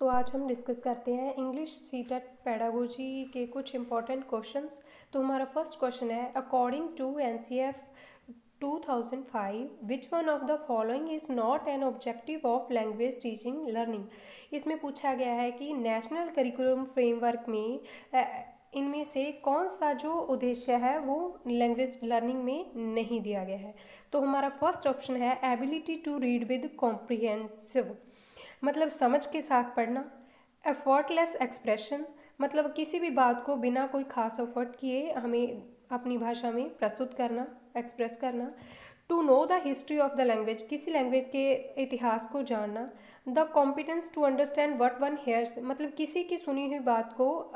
तो आज हम डिस्कस करते हैं इंग्लिश सीटेट पेडागोजी के कुछ इंपॉर्टेंट क्वेश्चंस। तो हमारा फर्स्ट क्वेश्चन है, according to NCF 2005 which one of the following is not an objective of language teaching learning. इसमें पूछा गया है कि नेशनल करिकुलम फ्रेमवर्क में इनमें से कौन सा जो उद्देश्य है वो लैंग्वेज लर्निंग में नहीं दिया गया है। तो हमारा फर्स्ट ऑप्शन है ability to read with comprehensive, मतलब समझ के साथ पढ़ना। एफर्टलेस एक्सप्रेशन, मतलब किसी भी बात को बिना कोई खास एफर्ट किए हमें अपनी भाषा में प्रस्तुत करना, एक्सप्रेस करना। To know the history of the language, किसी लैंग्वेज के इतिहास को जानना। The competence to understand what one hears, मतलब किसी की सुनी हुई बात को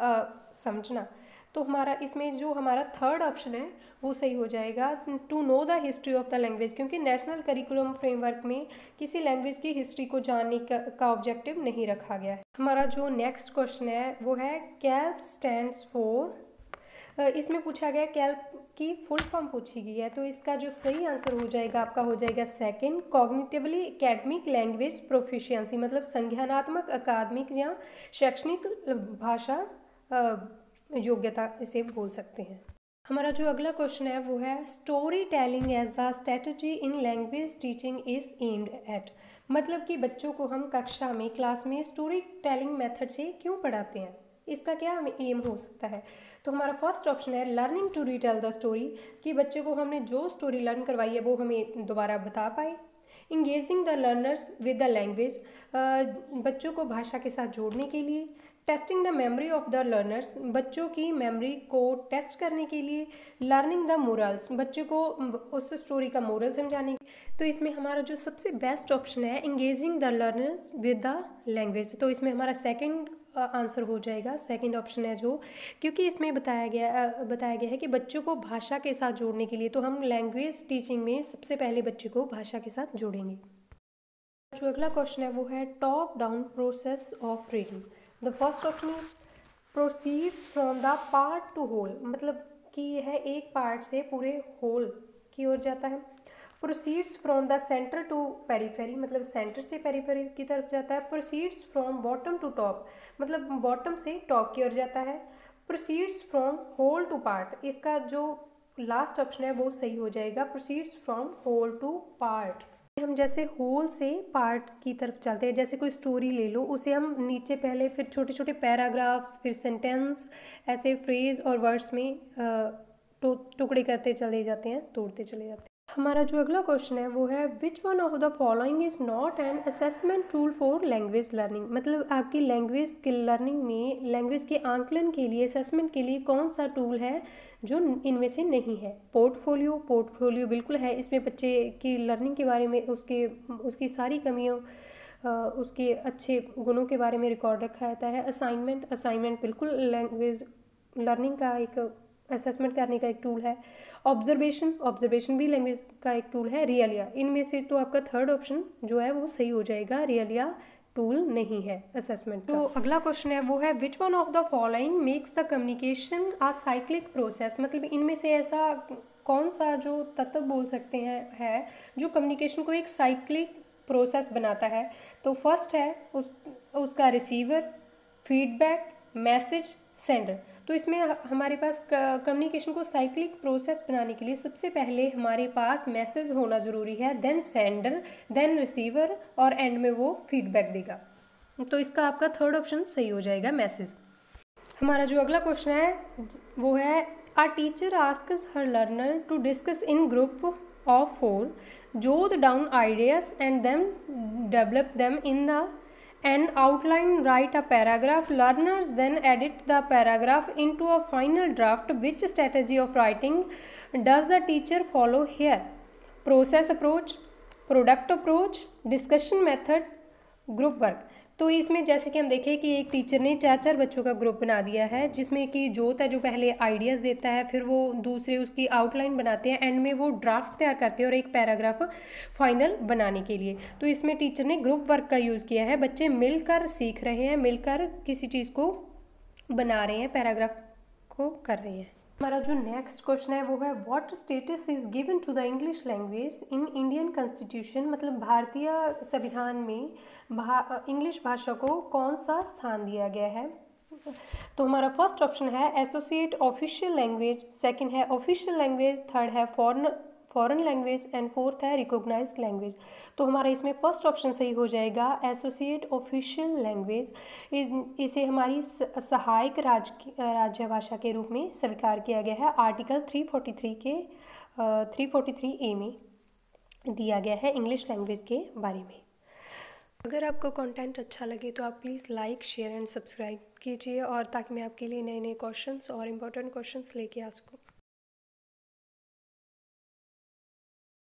समझना। तो हमारा इसमें जो हमारा थर्ड ऑप्शन है वो सही हो जाएगा, to know the history of the language, क्योंकि नेशनल करिकुलम फ्रेमवर्क में किसी लैंग्वेज की हिस्ट्री को जानने का ऑब्जेक्टिव नहीं रखा गया है। हमारा जो नेक्स्ट क्वेश्चन है वो है कैल्प स्टैंड्स फॉर, इसमें पूछा गया कैल्प की फुल फॉर्म पूछी गई है। तो इसका जो सही आंसर हो जाएगा आपका हो जाएगा second, cognitively academic language proficiency, मतलब संज्ञानात्मक अकादमिक या शैक्षणिक भाषा योग्यता इसे बोल सकते हैं। हमारा जो अगला क्वेश्चन है वो है story telling as a strategy in language teaching is aimed at, मतलब कि बच्चों को हम कक्षा में क्लास में स्टोरी टेलिंग मेथड से क्यों पढ़ाते हैं, इसका क्या हमें एम हो सकता है। तो हमारा फर्स्ट ऑप्शन है learning to retell the story, कि बच्चे को हमने जो स्टोरी लर्न करवाई है वो हमें दोबारा बता पाए। Engaging the learners with the language, बच्चों को भाषा के साथ जोड़ने के लिए। Testing the memory of the learners, बच्चों की मेमोरी को टेस्ट करने के लिए। लर्निंग द मोरल्स, बच्चों को उस स्टोरी का मोरल समझाने। तो इसमें हमारा जो सबसे बेस्ट ऑप्शन है engaging the learners with the language, तो इसमें हमारा सेकंड आंसर हो जाएगा, सेकंड ऑप्शन है जो, क्योंकि इसमें बताया गया है कि बच्चों को भाषा के साथ जोड़ने के लिए, तो हम लैंग्वेज टीचिंग में सबसे पहले बच्चे को भाषा के साथ जोड़ेंगे। जो अगला क्वेश्चन है वो है top down process of reading. The first option is proceeds from the part to whole, मतलब कि यह एक पार्ट से पूरे होल की ओर जाता है। Proceeds from the centre to periphery, मतलब सेंटर से पेरीफेरी की तरफ जाता है। Proceeds from bottom to top, मतलब बॉटम से टॉप की ओर जाता है। Proceeds from whole to part, इसका जो लास्ट ऑप्शन है वो सही हो जाएगा, proceeds from whole to part. हम जैसे होल से पार्ट की तरफ चलते हैं, जैसे कोई स्टोरी ले लो, उसे हम नीचे पहले फिर छोटे छोटे पैराग्राफ्स, फिर सेंटेंस, ऐसे फ्रेज और वर्ड्स में टुकड़े करते चले जाते हैं, तोड़ते चले जाते हैं। हमारा जो अगला क्वेश्चन है वो है विच one of the following is not an assessment tool for language learning, मतलब आपकी लैंग्वेज की लर्निंग में लैंग्वेज के आंकलन के लिए, असेसमेंट के लिए कौन सा टूल है जो इनमें से नहीं है। पोर्टफोलियो बिल्कुल है, इसमें बच्चे की लर्निंग के बारे में उसकी सारी कमियों, उसके अच्छे गुणों के बारे में रिकॉर्ड रखा जाता है। असाइनमेंट बिल्कुल लैंग्वेज लर्निंग का एक असेसमेंट करने का एक टूल है। ऑब्जर्वेशन भी लैंग्वेज का एक टूल है। रियलिया, इनमें से तो आपका थर्ड ऑप्शन जो है वो सही हो जाएगा, रियलिया टूल नहीं है असेसमेंट। तो अगला क्वेश्चन है वो है विच one of the following makes the communication a cyclic process, मतलब इनमें से ऐसा कौन सा जो तत्व बोल सकते हैं है जो कम्युनिकेशन को एक साइक्लिक प्रोसेस बनाता है। तो फर्स्ट है उसका रिसीवर, फीडबैक, मैसेज, सेंडर। तो इसमें हमारे पास कम्युनिकेशन को साइक्लिक प्रोसेस बनाने के लिए सबसे पहले हमारे पास मैसेज होना ज़रूरी है, देन सेंडर, देन रिसीवर और एंड में वो फीडबैक देगा। तो इसका आपका थर्ड ऑप्शन सही हो जाएगा, मैसेज। हमारा जो अगला क्वेश्चन है वो है a teacher asks her learner to discuss in group of 4, jot down ideas and then develop them in the and outline, write a paragraph. Learners then edit the paragraph into a final draft. Which strategy of writing does the teacher follow here? Process approach, product approach, discussion method, group work। तो इसमें जैसे कि हम देखें कि एक teacher ने 4 बच्चों का ग्रुप बना दिया है, जिसमें कि जोत है जो पहले आइडियाज़ देता है, फिर वो दूसरे उसकी आउटलाइन बनाते हैं, एंड में वो ड्राफ्ट तैयार करते हैं और एक पैराग्राफ फाइनल बनाने के लिए। तो इसमें टीचर ने ग्रुप वर्क का यूज़ किया है, बच्चे मिलकर सीख रहे हैं, मिलकर किसी चीज़ को बना रहे हैं, पैराग्राफ को कर रहे हैं। हमारा जो नेक्स्ट क्वेश्चन है वो है what status is given to the English language in Indian constitution, मतलब भारतीय संविधान में इंग्लिश भाषा को कौन सा स्थान दिया गया है। तो हमारा फर्स्ट ऑप्शन है एसोसिएट ऑफिशियल लैंग्वेज, सेकंड है ऑफिशियल लैंग्वेज, थर्ड है फॉरेन लैंग्वेज एंड फोर्थ है रिकॉग्नाइज्ड लैंग्वेज। तो हमारा इसमें फर्स्ट ऑप्शन सही हो जाएगा एसोसिएट ऑफिशियल लैंग्वेज। इसे हमारी सहायक राज्य भाषा के रूप में स्वीकार किया गया है, आर्टिकल 343 ए में दिया गया है इंग्लिश लैंग्वेज के बारे में। अगर आपको कंटेंट अच्छा लगे तो आप please like share and subscribe कीजिए, और ताकि मैं आपके लिए नए नए क्वेश्चंस और इम्पोर्टेंट क्वेश्चंस लेके आ सकूँ।